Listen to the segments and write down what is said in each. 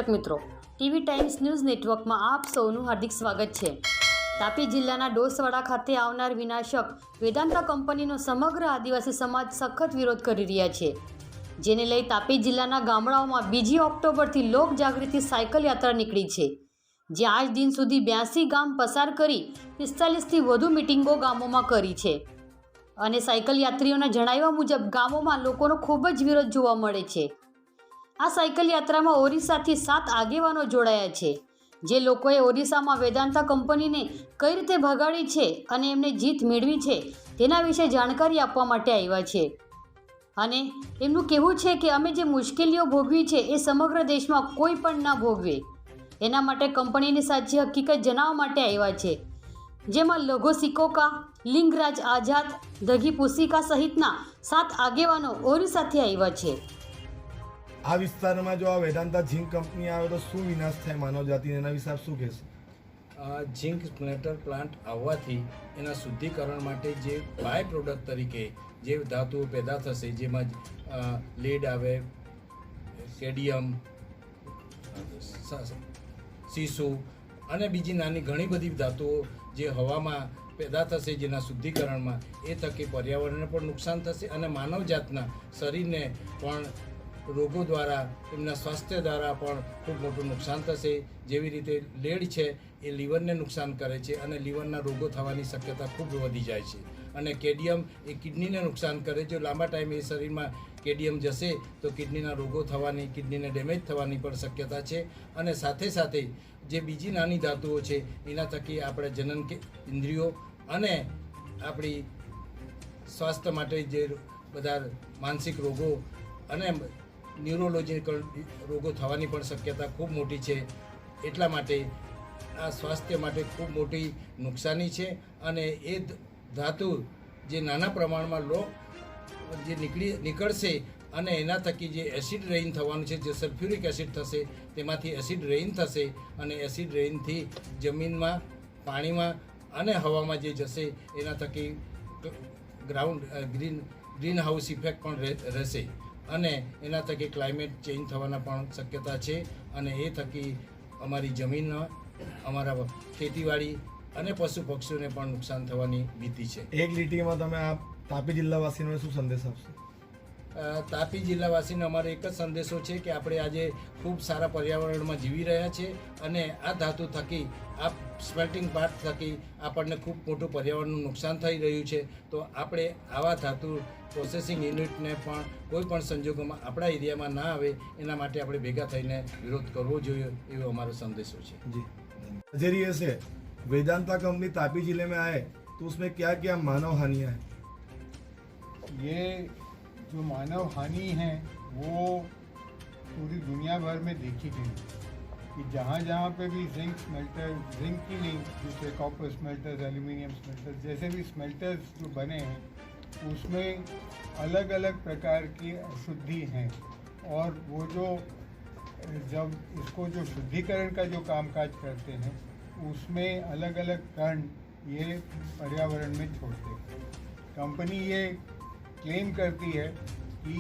दर्शक मित्रों, TV times news network में आप सौનું हार्दिक स्वागत है। तापी जिल्लाना डोसवाड़ा खाते आवनार विनाशक वेदांता कंपनीनो समग्र आदिवासी समाज सखत विरोध करी रह्या छे, जेने लई तापी जिल्लाना गामडाओमां 2 ऑक्टोबरथी लोक जागृति सायकल यात्रा निकળી છે, જે આજ દિન સુધી 82 ગામ પસાર કરી 45થી વધુ મીટિંગો ગામોમાં કરી છે અને સાયકલ યાત્રીઓના જણાવ્યા મુજબ ગામોમાં લોકોનો ખૂબ જ વિરોધ જોવા મળે છે। આ સાયકલ યાત્રામાં ઓરિસ્સાથી 7 આગેવાનો જોડાયા છે, જે લોકોએ ઓરિસ્સામાં વેદાંતા કંપનીને કઈ રીતે ભગાડી છે અને એમને જીત મેળવી છે તેના વિશે જાણકારી આપવા માટે આવ્યા છે અને એમનું કહેવું છે કે અમે જે મુશ્કેલીઓ ભોગવી છે એ સમગ્ર દેશમાં કોઈ પણ ન ભોગવે, એના માટે કંપનીની સાચી હકીકત જણાવવા માટે આવ્યા છે, જેમાં લઘો સિકોકા, લિંગરાજ આઝાદ, દઘી પુસિકા સહિતના 7 આગેવાનો ઓરિસ્સાથી આવ્યા છે। આ વિસ્તારમાં જો આ વેદાંતા ઝિંક કંપની આવે તો શું વિનાશ થાય માનવ જાતિને, એના વિશે આપ શું કહેશો? ઝિંક સ્મેલ્ટર પ્લાન્ટ આવવાથી એના શુદ્ધિકરણ માટે જે બાય પ્રોડક્ટ તરીકે જે ધાતુઓ પેદા થશે, જેમાં લેડ આવે, કેડિયમ, સીસુ અને બીજી નાની ઘણી બધી ધાતુઓ જે હવામાં પેદા થશે, જેના શુદ્ધિકરણમાં એ થકી પર્યાવરણને પણ નુકસાન થશે અને માનવ જાતના શરીરને પણ રોગો દ્વારા, એમના સ્વાસ્થ્ય દ્વારા પણ ખૂબ મોટું નુકસાન થશે। જેવી રીતે લેડ છે એ લીવરને નુકસાન કરે છે અને લીવરના રોગો થવાની શક્યતા ખૂબ વધી જાય છે અને કેડિયમ એ કિડનીને નુકસાન કરે। જો લાંબા ટાઈમ એ શરીરમાં કેડિયમ જશે તો કિડનીના રોગો થવાની, કિડનીને ડેમેજ થવાની પણ શક્યતા છે અને સાથે સાથે જે બીજી નાની ધાતુઓ છે એના થકી આપણે જનન ઇન્દ્રિયો અને આપણી સ્વાસ્થ્ય માટે જે બધા માનસિક રોગો અને ન્યુરોલોજીકલ રોગો થવાની પણ શક્યતા ખૂબ મોટી છે। એટલા માટે આ સ્વાસ્થ્ય માટે ખૂબ મોટી નુકસાની છે અને એ ધાતુ જે નાના પ્રમાણમાં જે નીકળશે અને એના થકી જે એસિડ રેઇન થવાનું છે, જે સલ્ફ્યુરિક એસિડ થશે, તેમાંથી એસિડ રેઇન થશે અને એસિડ રેઇનથી જમીનમાં, પાણીમાં અને હવામાં જે જશે એના થકી ગ્રીન હાઉસ ઇફેક્ટ પણ રહેશે અને એના થકી ક્લાઇમેટ ચેન્જ થવાના પણ શક્યતા છે અને એ થકી અમારી જમીનમાં, અમારા ખેતીવાડી અને પશુ પક્ષીઓને પણ નુકસાન થવાની ભીતિ છે। એક લીટીમાં તમે આ તાપી જિલ્લાવાસીઓને શું સંદેશ આપશો? તાપી જિલ્લાવાસીને અમારો એક જ સંદેશો છે કે આપણે આજે ખૂબ સારા પર્યાવરણમાં જીવી રહ્યા છે અને આ ધાતુ થકી, આ સ્મેલ્ટિંગ પાર્ટ થકી આપણને ખૂબ મોટું પર્યાવરણનું નુકસાન થઈ રહ્યું છે। તો આપણે આવા ધાતુ પ્રોસેસિંગ યુનિટને પણ કોઈ પણ સંજોગોમાં આપણા એરિયામાં ના આવે એના માટે આપણે ભેગા થઈને વિરોધ કરવો જોઈએ, એવો અમારો संदेशो है जी। नजरिए से वेदांता कंपनी तापी जिले में आए तो उसमें क्या क्या मानव हानियां हैं? ये जो मानव हानि है वो पूरी दुनिया भर में देखी गई कि जहाँ जहाँ पे भी जिंक स्मेल्टर, जिंक की नहीं, दूसरे कॉपर स्मेल्टर्स, एल्यूमिनियम स्मेल्टर्स, जैसे भी स्मेल्टर्स जो बने हैं उसमें अलग अलग प्रकार की अशुद्धि हैं और वो जो जब इसको जो शुद्धिकरण का जो कामकाज करते हैं उसमें अलग अलग कण ये पर्यावरण में छोड़ते हैं। कंपनी ये क्लेम करती है कि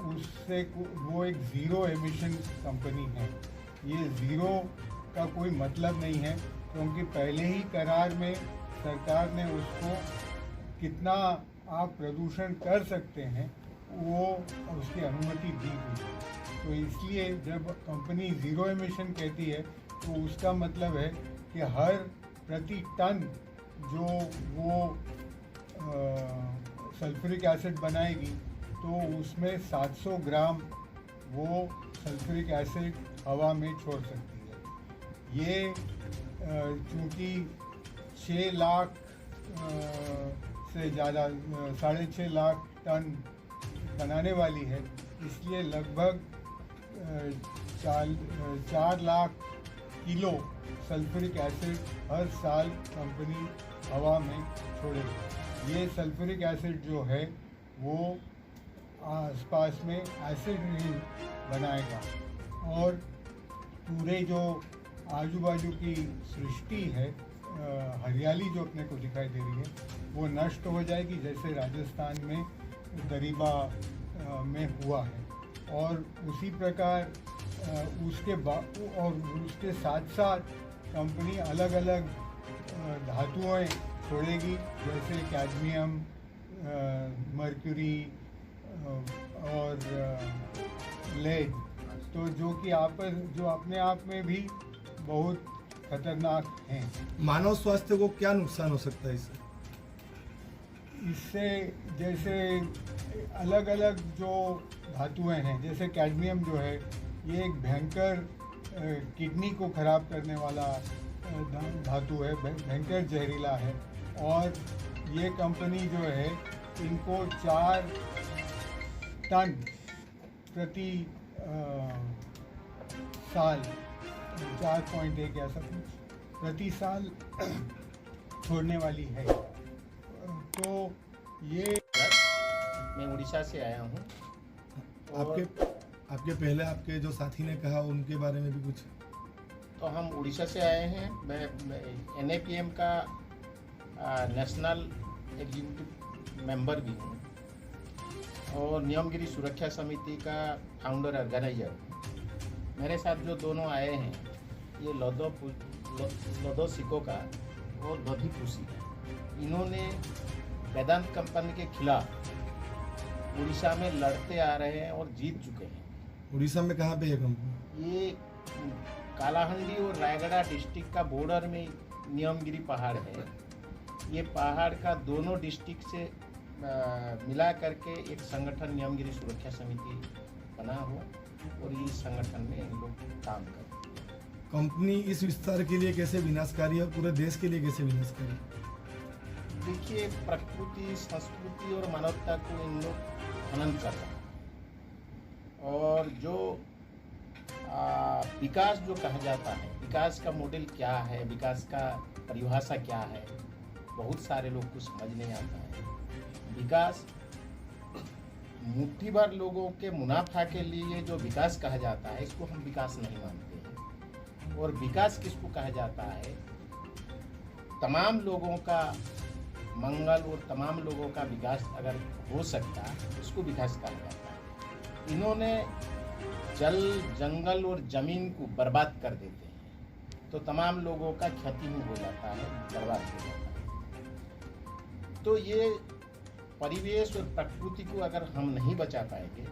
उससे वो एक ज़ीरो एमिशन कंपनी है। ये ज़ीरो का कोई मतलब नहीं है क्योंकि पहले ही करार में सरकार ने उसको कितना आप प्रदूषण कर सकते हैं वो उसकी अनुमति दी हुई है। तो इसलिए जब कंपनी ज़ीरो एमिशन कहती है तो उसका मतलब है कि हर प्रति टन जो वो सल्फ्यूरिक एसिड बनाएगी तो उसमें 700 ग्राम वो सल्फ्यूरिक एसिड हवा में छोड़ सकती है। ये चूँकि 6 लाख से ज़्यादा 6.5 लाख टन बनाने वाली है, इसलिए लगभग 4 लाख किलो सल्फ्यूरिक एसिड हर साल कंपनी हवा में छोड़ेगी। ये सल्फ्यूरिक एसिड जो है वो आसपास में एसिड रेन बनाएगा और पूरे जो आजू बाजू की सृष्टि है, हरियाली जो अपने को दिखाई दे रही है वो नष्ट हो जाएगी, जैसे राजस्थान में दरीबा में हुआ है। और उसी प्रकार उसके साथ साथ कंपनी अलग अलग धातुएं छोड़ेगी, जैसे कैडमियम, मर्क्यूरी और लेड, तो जो अपने आप में भी बहुत खतरनाक हैं। मानव स्वास्थ्य को क्या नुकसान हो सकता है इससे जैसे अलग अलग जो धातुएं हैं, जैसे कैडमियम जो है, ये एक भयंकर किडनी को खराब करने वाला धातु है, भयंकर जहरीला है। और ये कंपनी जो है इनको 4 टन प्रति साल, 4.1 ऐसा कुछ प्रति साल छोड़ने वाली है। तो ये मैं उड़ीसा से आया हूँ। आपके पहले आपके जो साथी ने कहा उनके बारे में भी कुछ। तो हम उड़ीसा से आए हैं। मैं NAPM का नेशनल एग्जीक्यूटिव मेंबर भी हूँ और नियमगिरी सुरक्षा समिति का फाउंडर ऑर्गेनाइजर हूँ। मेरे साथ जो दोनों आए हैं ये लोदो सिकोका और दधी पुसी, इन्होंने वेदांत कंपनी के खिलाफ उड़ीसा में लड़ते आ रहे हैं और जीत चुके हैं। उड़ीसा में कहाँ पे है कंपनी? ये कालाहांडी और रायगढ़ डिस्ट्रिक्ट का बॉर्डर में नियमगिरी पहाड़ है। ये पहाड़ का दोनों डिस्ट्रिक्ट से मिला करके एक संगठन नियमगिरी सुरक्षा समिति बना हुआ और इस संगठन में इन लोग काम करते हैं। कंपनी इस विस्तार के लिए कैसे विनाशकारी है, पूरे देश के लिए कैसे विनाशकारी? देखिए, प्रकृति, संस्कृति और मानवता को इन लोग हनन कर रहे हैं। और जो विकास जो कहा जाता है, विकास का मॉडल क्या है, विकास का परिभाषा क्या है, बहुत सारे लोग को समझ नहीं आता है। विकास मुट्ठी भर लोगों के मुनाफा के लिए जो विकास कहा जाता है, इसको हम विकास नहीं मानते हैं। और विकास किसको कहा जाता है? तमाम लोगों का मंगल और तमाम लोगों का विकास अगर हो सकता है, उसको विकास कहा जाता है। इन्होंने जल, जंगल और जमीन को बर्बाद कर देते हैं, तो तमाम लोगों का क्षति में हो जाता है, बर्बाद हो जाता है। तो ये परिवेश और प्रकृति को अगर हम नहीं बचा पाएंगे,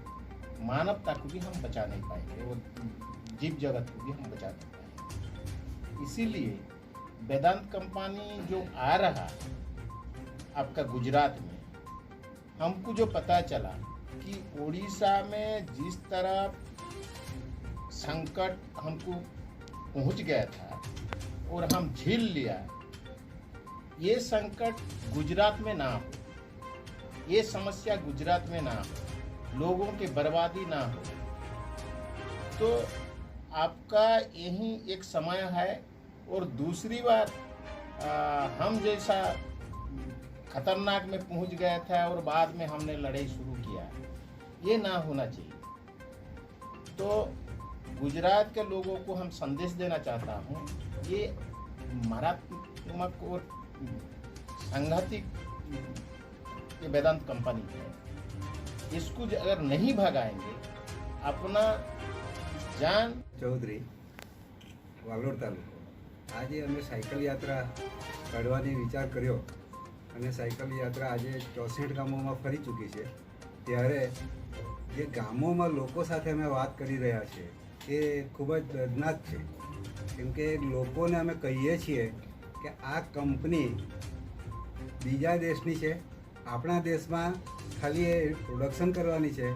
मानवता को भी हम बचा नहीं पाएंगे और जीव जगत को भी हम बचा नहीं पाएंगे। इसीलिए वेदांत कंपनी जो आ रहा है आपका गुजरात में, हमको जो पता चला कि उड़ीसा में जिस तरह संकट हमको पहुंच गया था और हम झेल लिया, ये संकट गुजरात में ना हो, ये समस्या गुजरात में ना हो, लोगों की बर्बादी ना हो, तो आपका यही एक समय है। और दूसरी बार हम जैसा खतरनाक में पहुंच गया था और बाद में हमने लड़ाई शुरू किया, ये ना होना चाहिए। तो गुजरात के लोगों को हम संदेश देना चाहता हूँ, ये मारात्मक और सांघातिक ये वेदांत कंपनी है, इसको अगर नहीं भगाएंगे, अपना जान। चौधरी, વાગરોળ તાલુકો। આજે અમે સાયકલ યાત્રા કાઢવાની વિચાર કર્યો અને સાયકલ યાત્રા આજે 64 ગામોમાં ફરી ચૂકી છે। ત્યારે જે ગામોમાં લોકો સાથે અમે વાત કરી રહ્યા છીએ એ ખૂબ જ દર્દનાક છે, કેમ કે લોકોને અમે કહીએ છીએ કે આ કંપની બીજા દેશની છે, આપણા દેશમાં ખાલી એ પ્રોડક્શન કરવાની છે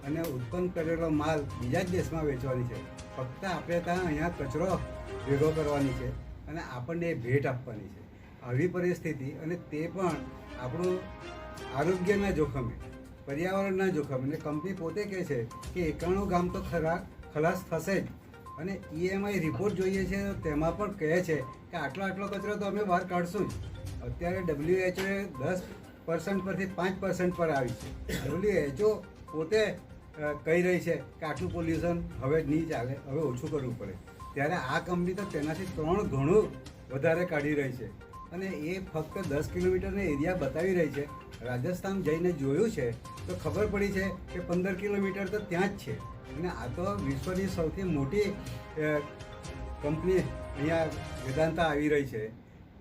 અને ઉત્પન્ન કરેલો માલ બીજા જ દેશમાં વેચવાની છે। ફક્ત આપણે ત્યાં અહીંયા કચરો ભેગો કરવાની છે અને આપણને એ ભેટ આપવાની છે। આવી પરિસ્થિતિ, અને તે પણ આપણું આરોગ્યના જોખમે, પર્યાવરણના જોખમે। અને કંપની પોતે કહે છે કે 91 ગામ તો ખલાસ થશે જ, અને EMI રિપોર્ટ જોઈએ છે તો તેમાં પણ કહે છે કે આટલો કચરો તો અમે બહાર કાઢશું જ। અત્યારે WHO 10% પરથી 5% પર આવી છે। WHO પોતે કહી રહી છે કે આટલું પોલ્યુશન હવે નહીં ચાલે, હવે ઓછું કરવું પડે। ત્યારે આ કંપની તો તેનાથી 3 ગણું વધારે કાઢી રહી છે, અને એ ફક્ત 10 કિલોમીટરનો એરિયા બતાવી રહી છે। રાજસ્થાન જઈને જોયું છે તો ખબર પડી છે કે 15 કિલોમીટર તો ત્યાં જ છે, અને આ તો વિશ્વની સૌથી મોટી કંપની અહીંયા વેદાંતા આવી રહી છે,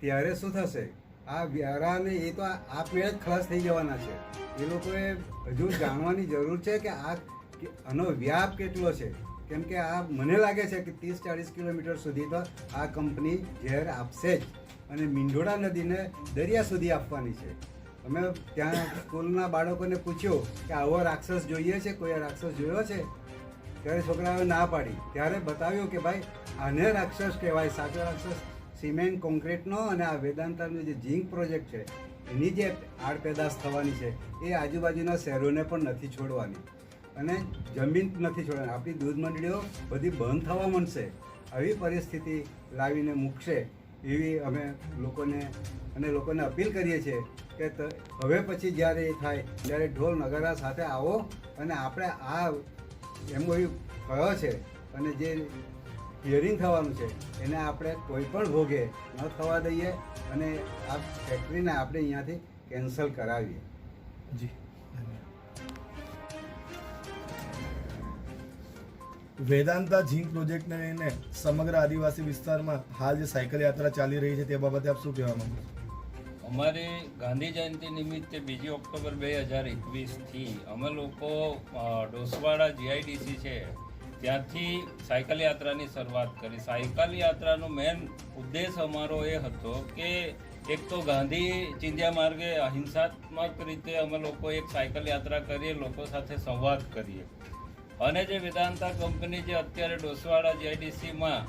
ત્યારે શું થશે? આ વ્યારાને એ તો આપમેળે જ ખલાસ થઈ જવાના છે. એ લોકોએ હજુ જાણવાની જરૂર છે કે આનો વ્યાપ કેટલો છે. કેમ કે આ મને લાગે છે કે 30-40 કિલોમીટર સુધી તો આ કંપની ઝેર આપશે જ, અને મીંઢોળા નદીને દરિયા સુધી આપવાની છે. અમે ત્યાં સ્કૂલના બાળકોને પૂછ્યું કે આવો રાક્ષસ જોઈએ છે, કોઈ રાક્ષસ જોયો છે? ત્યારે છોકરાઓએ ના પાડી. ત્યારે બતાવ્યું કે ભાઈ આને રાક્ષસ કહેવાય. સાચો રાક્ષસ સિમેન્ટ કોન્ક્રીટનો અને આ વેદાંતાનો જે ઝીંક પ્રોજેક્ટ છે એની જે આડપેદાશ થવાની છે એ આજુબાજુના શહેરોને પણ નથી છોડવાની, અને જમીન નથી છોડવાની. આપણી દૂધ મંડળીઓ બધી બંધ થવા માંડશે. આવી પરિસ્થિતિ લાવીને મૂકશે એવી અમે લોકોને અપીલ કરીએ છીએ કે હવે પછી જ્યારે એ થાય ત્યારે ઢોલ નગારા સાથે આવો, અને આપણે આ MOU થયો છે અને જે હિયરિંગ થવાનું છે એને આપણે કોઈ પણ ભોગે ન થવા દઈએ, અને આ ફેક્ટરીને આપણે અહીંયાથી કેન્સલ કરાવીએ. જી વેદાંતા ઝીંક પ્રોજેક્ટને લઈને સમગ્ર આદિવાસી વિસ્તારમાં હાલ જે સાયકલ યાત્રા ચાલી રહી છે તે બાબતે આપ શું કહેવા માંગો છો? અમારી ગાંધી જયંતિ નિમિત્તે 2 ઓક્ટોબર 2021થી અમે લોકો ડોસવાડા GIDC છે ત્યાંથી સાયકલ યાત્રાની શરૂઆત કરી. સાયકલ યાત્રાનો મેન ઉદ્દેશ અમારો એ હતો કે એક તો ગાંધી ચિંધ્યા માર્ગે અહિંસાત્મક રીતે અમે લોકો એક સાયકલ યાત્રા કરીએ, લોકો સાથે સંવાદ કરીએ, અને જે વેદાંતા કંપની જે અત્યારે ડોસવાડા GIDCમાં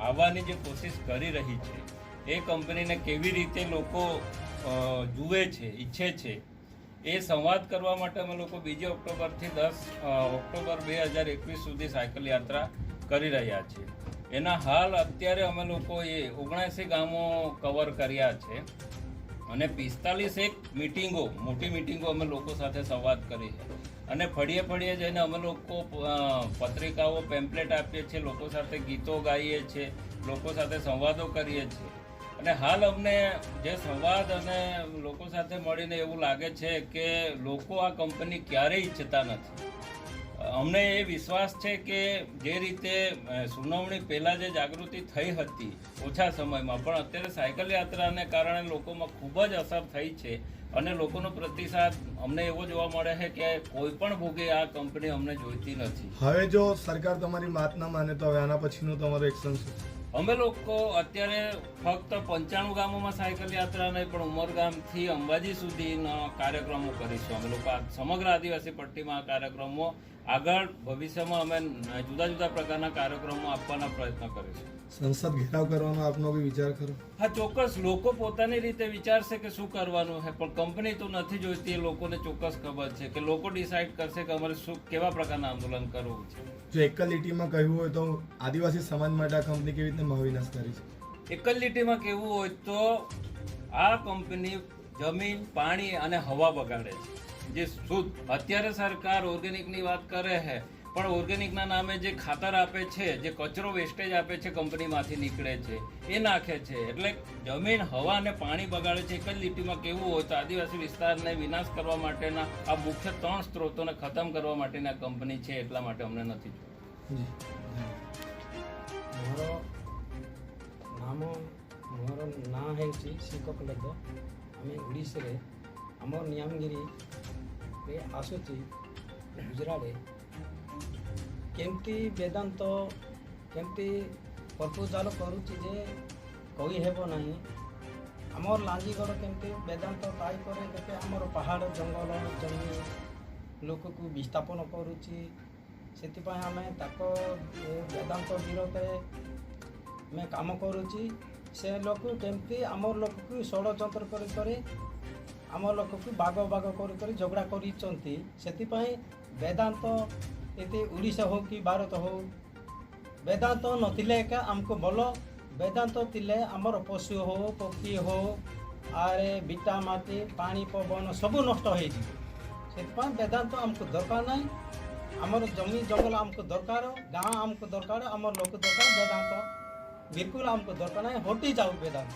આવવાની જે કોશિશ કરી રહી છે એ કંપનીને કેવી રીતે લોકો જુએ છે, ઈચ્છે છે, એ સંવાદ કરવા માટે અમે લોકો 2 ઓક્ટોબરથી 10 ઓક્ટોબર 2021 સુધી સાયકલ યાત્રા કરી રહ્યા છીએ. એના હાલ અત્યારે અમે લોકોએ 79 ગામો કવર કર્યા છે, અને 45 મિટિંગો, મોટી મિટિંગો અમે લોકો સાથે સંવાદ કરી છે, અને ફળીએ ફળીએ જઈને અમે લોકો પત્રિકાઓ, પેમ્પલેટ આપીએ છીએ, લોકો સાથે ગીતો ગાઈએ છીએ, લોકો સાથે સંવાદો કરીએ છીએ. અને હાલ અમને જે સંવાદ અને લોકો સાથે મળીને એવું લાગે છે કે લોકો આ કંપની ક્યારેય ઈચ્છતા નથી. અમને એ વિશ્વાસ છે કે જે રીતે સુનાવણી પહેલાં જે જાગૃતિ થઈ હતી ઓછા સમયમાં, પણ અત્યારે સાયકલ યાત્રાને કારણે લોકોમાં ખૂબ જ અસર થઈ છે, અને લોકોનો પ્રતિસાદ અમને એવો જોવા મળે છે કે કોઈ પણ ભોગે આ કંપની અમને જોઈતી નથી. હવે જો સરકાર તમારી વાત ના માને તો હવે આના પછીનું તમારું એક્શન શું? અમે લોકો અત્યારે ફક્ત 95 ગામોમાં સાયકલ યાત્રા નહીં, પણ ઉમરગામથી અંબાજી સુધીના કાર્યક્રમો કરીશું. અમે લોકો સમગ્ર આદિવાસી પટ્ટીમાં આ કાર્યક્રમો આગળ ભવિષ્યમાં અમે જુદા જુદા પ્રકારના કાર્યક્રમો આપવાના પ્રયત્ન કરીશું. સંસદ ઘેરાવ કરવાનો આપનો બી વિચાર કરો? હા, ચોક્કસ. લોકો પોતાની રીતે વિચારશે કે શું કરવાનું છે, પણ કંપની તો નથી જોઈતી. એ લોકોને ચોક્કસ ખબર છે કે લોકો ડિસાઇડ કરશે કે અમારે શું, કેવા પ્રકારના આંદોલન કરવું છે. જો એક જ લીટીમાં કહ્યું હોય તો આદિવાસી સમાજ માટે આ કંપની કેવી રીતે મહાવિનાશ કરી છે? એક જ લીટીમાં કહેવું હોય તો આ કંપની જમીન, પાણી અને હવા બગાડે છે. જે શુદ્ધ, અત્યારે સરકાર ઓર્ગેનિકની વાત કરે છે, પણ ઓર્ગેનિકના નામે જે ખાતર આપે છે, જે કચરો વેસ્ટેજ આપે છે, કંપનીમાંથી નીકળે છે, એ નાખે છે. એટલે જમીન, હવા અને પાણી બગાડે છે. એક જ લીટીમાં કહેવું હોય તો આદિવાસી વિસ્તારને વિનાશ કરવા માટેના આ મુખ્ય 3 સ્ત્રોતોને ખતમ કરવા માટેની આ કંપની છે, એટલા માટે અમને નથી જોઈતી. ମୋର ନାଁ ହେଉଛି ଶ୍ରୀକପଲଦ। ଆମେ ଓଡ଼ିଶାରେ ଆମ ନିୟମଗିରିରେ ଆସୁଛି ଗୁଜରାଟରେ କେମିତି ବେଦାନ୍ତ କେମିତି ପ୍ରପୋଜାଲ କରୁଛି ଯେ କହି ହେବ ନାହିଁ। ଆମର ଲାଞ୍ଜିଗଡ଼ କେମିତି ବେଦାନ୍ତ ଟାଇପରେ କେତେ ଆମର ପାହାଡ଼, ଜଙ୍ଗଲ, ଜମି ଲୋକକୁ ବିସ୍ଥାପନ କରୁଛି। ସେଥିପାଇଁ ଆମେ ତାଙ୍କ ବେଦାନ୍ତ ବିରୋଧରେ ଆମେ କାମ କରୁଛି। ସେ ଲୋକ କେମିତି ଆମର ଲୋକକୁ ଷଡ଼ଯନ୍ତ୍ର କରି କରି ଆମ ଲୋକକୁ ବାଗ ବାଗ କରି କରି ଝଗଡ଼ା କରିଛନ୍ତି। ସେଥିପାଇଁ ବେଦାନ୍ତ ଏତେ ଓଡ଼ିଶା ହଉ କି ଭାରତ ହଉ, ବେଦାନ୍ତ ନଥିଲେ ଏକା ଆମକୁ ଭଲ। ବେଦାନ୍ତ ଥିଲେ ଆମର ପଶୁ ହଉ, ପକ୍ଷୀ ହଉ, ଆରେ ବିଟା ମାଟି, ପାଣି, ପବନ ସବୁ ନଷ୍ଟ ହେଇଯିବ। ସେଥିପାଇଁ ବେଦାନ୍ତ ଆମକୁ ଦରକାର ନାହିଁ। ଆମର ଜମି ଜଙ୍ଗଲ ଆମକୁ ଦରକାର, ଗାଁ ଆମକୁ ଦରକାର, ଆମର ଲୋକ ଦରକାର। ବେଦାନ୍ତ ବିଲକୁଲ ଆମକୁ ଦରକାର ନାହିଁ। ହଟି ଯାଉ ବେଦାନ୍ତ।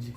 જી